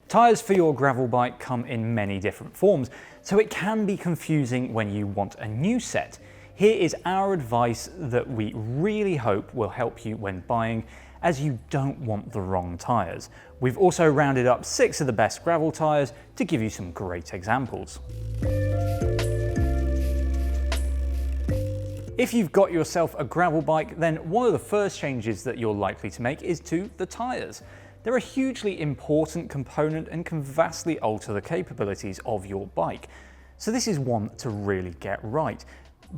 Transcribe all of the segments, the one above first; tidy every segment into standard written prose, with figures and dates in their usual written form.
Tyres for your gravel bike come in many different forms, so it can be confusing when you want a new set. Here is our advice that we really hope will help you when buying, as you don't want the wrong tyres. We've also rounded up 6 of the best gravel tyres to give you some great examples. If you've got yourself a gravel bike, then one of the first changes that you're likely to make is to the tyres. They're a hugely important component and can vastly alter the capabilities of your bike. So this is one to really get right.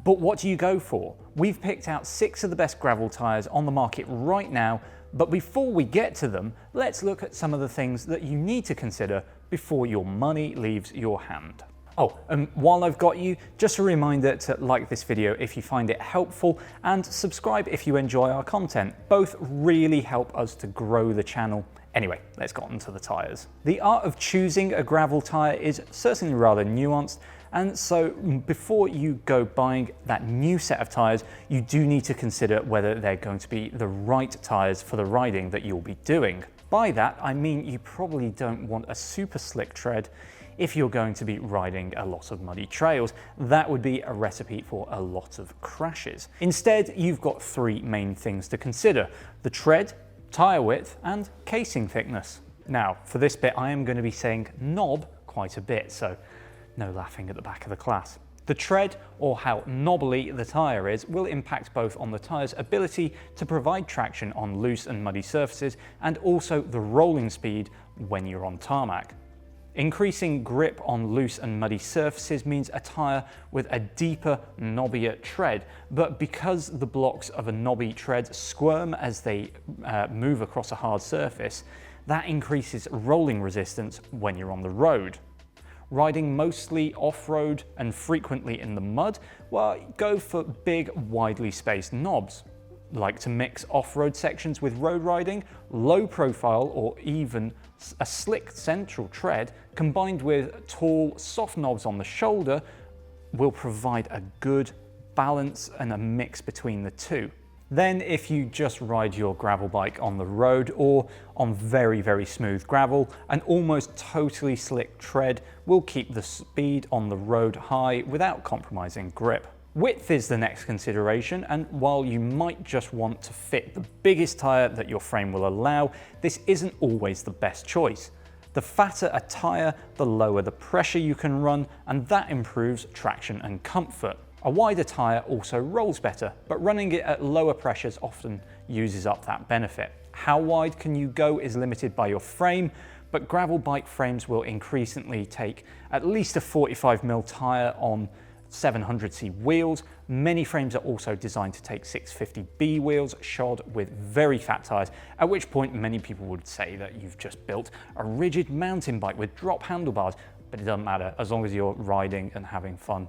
But what do you go for? We've picked out 6 of the best gravel tyres on the market right now, but before we get to them, let's look at some of the things that you need to consider before your money leaves your hand. Oh, and while I've got you, just a reminder to like this video if you find it helpful and subscribe if you enjoy our content. Both really help us to grow the channel. Anyway, let's get on to the tyres. The art of choosing a gravel tyre is certainly rather nuanced, and so before you go buying that new set of tyres, you do need to consider whether they're going to be the right tyres for the riding that you'll be doing. By that, I mean you probably don't want a super slick tread if you're going to be riding a lot of muddy trails. That would be a recipe for a lot of crashes. Instead, you've got 3 main things to consider: the tread, tyre width, and casing thickness. Now, for this bit, I am going to be saying knob quite a bit, so no laughing at the back of the class. The tread, or how knobbly the tyre is, will impact both on the tyre's ability to provide traction on loose and muddy surfaces and also the rolling speed when you're on tarmac. Increasing grip on loose and muddy surfaces means a tyre with a deeper, knobbier tread, but because the blocks of a knobby tread squirm as they move across a hard surface, that increases rolling resistance when you're on the road. Riding mostly off-road and frequently in the mud, well, go for big, widely spaced knobs. Like to mix off-road sections with road riding, low profile or even a slick central tread combined with tall, soft knobs on the shoulder will provide a good balance and a mix between the two. Then if you just ride your gravel bike on the road or on very, very smooth gravel, an almost totally slick tread will keep the speed on the road high without compromising grip. Width is the next consideration, and while you might just want to fit the biggest tyre that your frame will allow, this isn't always the best choice. The fatter a tyre, the lower the pressure you can run, and that improves traction and comfort. A wider tyre also rolls better, but running it at lower pressures often uses up that benefit. How wide can you go is limited by your frame, but gravel bike frames will increasingly take at least a 45mm tyre on 700C wheels. Many frames are also designed to take 650B wheels shod with very fat tyres, at which point many people would say that you've just built a rigid mountain bike with drop handlebars, but it doesn't matter as long as you're riding and having fun.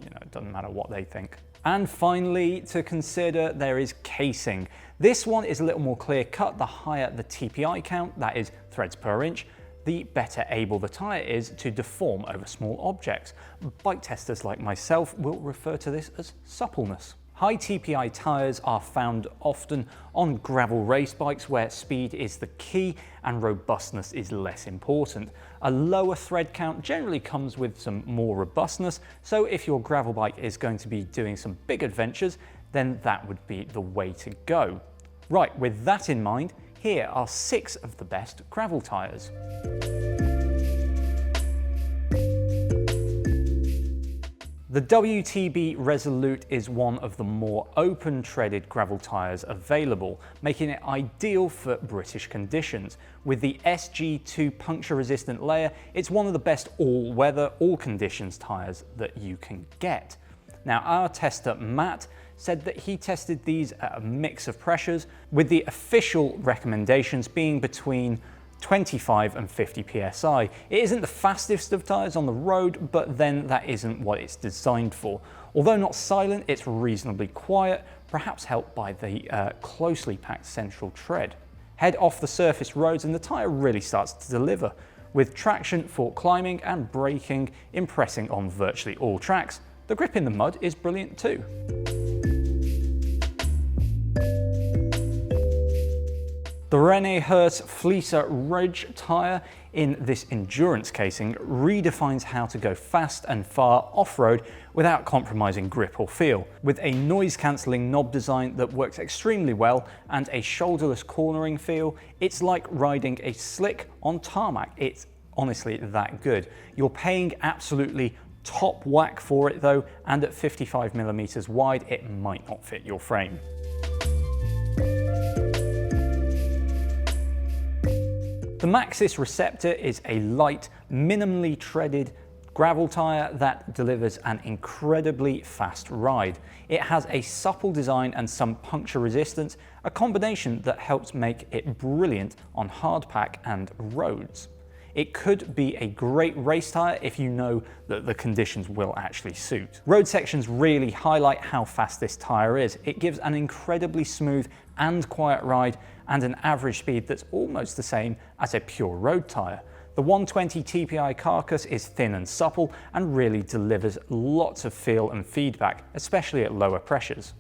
You know, it doesn't matter what they think. And finally, to consider, there is casing. This one is a little more clear cut. The higher the TPI count, that is threads per inch, the better able the tyre is to deform over small objects. Bike testers like myself will refer to this as suppleness. High TPI tyres are found often on gravel race bikes where speed is the key and robustness is less important. A lower thread count generally comes with some more robustness, so if your gravel bike is going to be doing some big adventures, then that would be the way to go. Right, with that in mind, here are 6 of the best gravel tyres. The WTB Resolute is one of the more open treaded gravel tyres available, making it ideal for British conditions. With the SG2 puncture resistant layer, it's one of the best all-weather, all-conditions tyres that you can get. Now, our tester Matt said that he tested these at a mix of pressures, with the official recommendations being between 25 and 50 psi. It isn't the fastest of tyres on the road, but then that isn't what it's designed for. Although not silent, it's reasonably quiet, perhaps helped by the closely packed central tread. Head off the surface roads and the tyre really starts to deliver, with traction for climbing and braking impressing on virtually all tracks. The grip in the mud is brilliant too. The Renee Hurst Fleecer Ridge tyre in this endurance casing redefines how to go fast and far off-road without compromising grip or feel. With a noise-cancelling knob design that works extremely well and a shoulderless cornering feel, it's like riding a slick on tarmac. It's honestly that good. You're paying absolutely top whack for it though, and at 55mm wide, it might not fit your frame. The Maxxis Receptor is a light, minimally treaded gravel tyre that delivers an incredibly fast ride. It has a supple design and some puncture resistance, a combination that helps make it brilliant on hardpack and roads. It could be a great race tyre if you know that the conditions will actually suit. Road sections really highlight how fast this tyre is. It gives an incredibly smooth and quiet ride and an average speed that's almost the same as a pure road tyre. The 120 TPI carcass is thin and supple and really delivers lots of feel and feedback, especially at lower pressures.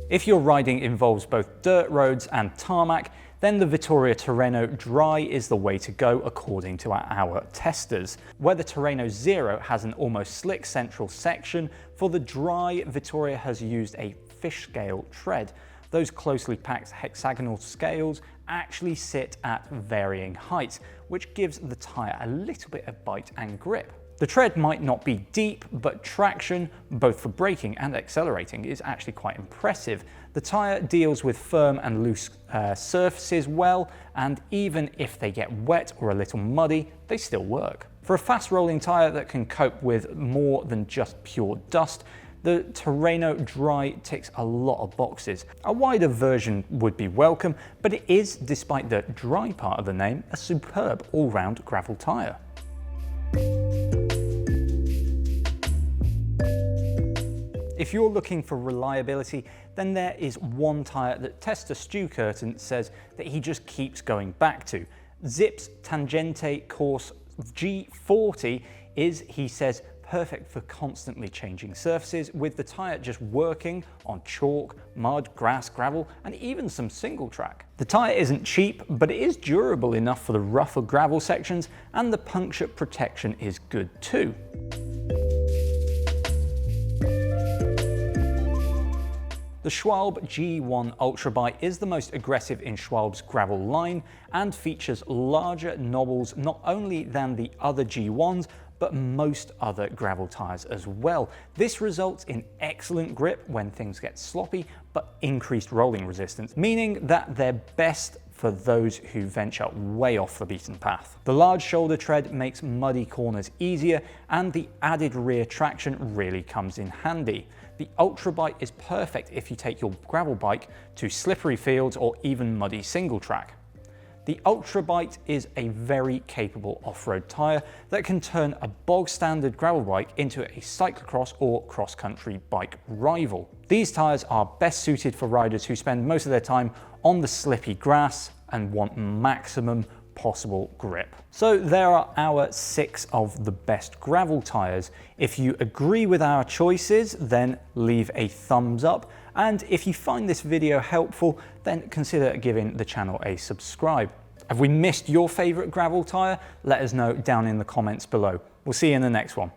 If your riding involves both dirt roads and tarmac, then the Vittoria Toro Dry is the way to go according to our testers. Where the Toro Zero has an almost slick central section, for the Dry, Vittoria has used a fish scale tread. Those closely packed hexagonal scales actually sit at varying heights, which gives the tyre a little bit of bite and grip. The tread might not be deep, but traction, both for braking and accelerating, is actually quite impressive. The tyre deals with firm and loose surfaces well, and even if they get wet or a little muddy, they still work. For a fast rolling tyre that can cope with more than just pure dust, the Toro Dry ticks a lot of boxes. A wider version would be welcome, but it is, despite the dry part of the name, a superb all-round gravel tyre. If you're looking for reliability, then there is one tyre that tester Stu Curtin says that he just keeps going back to. Zipp's Tangente Course G40 is, he says, perfect for constantly changing surfaces, with the tyre just working on chalk, mud, grass, gravel, and even some single track. The tyre isn't cheap, but it is durable enough for the rougher gravel sections, and the puncture protection is good too. The Schwalbe G1 Ultraby is the most aggressive in Schwalbe's gravel line and features larger knobbles not only than the other G1s, but most other gravel tyres as well. This results in excellent grip when things get sloppy, but increased rolling resistance, meaning that they're best for those who venture way off the beaten path. The large shoulder tread makes muddy corners easier, and the added rear traction really comes in handy. The Ultraby is perfect if you take your gravel bike to slippery fields or even muddy single track. The Ultraby is a very capable off-road tyre that can turn a bog standard gravel bike into a cyclocross or cross-country bike rival. These tyres are best suited for riders who spend most of their time on the slippy grass and want maximum possible grip. So there are our 6 of the best gravel tyres. If you agree with our choices, then leave a thumbs up. And if you find this video helpful, then consider giving the channel a subscribe. Have we missed your favourite gravel tyre? Let us know down in the comments below. We'll see you in the next one.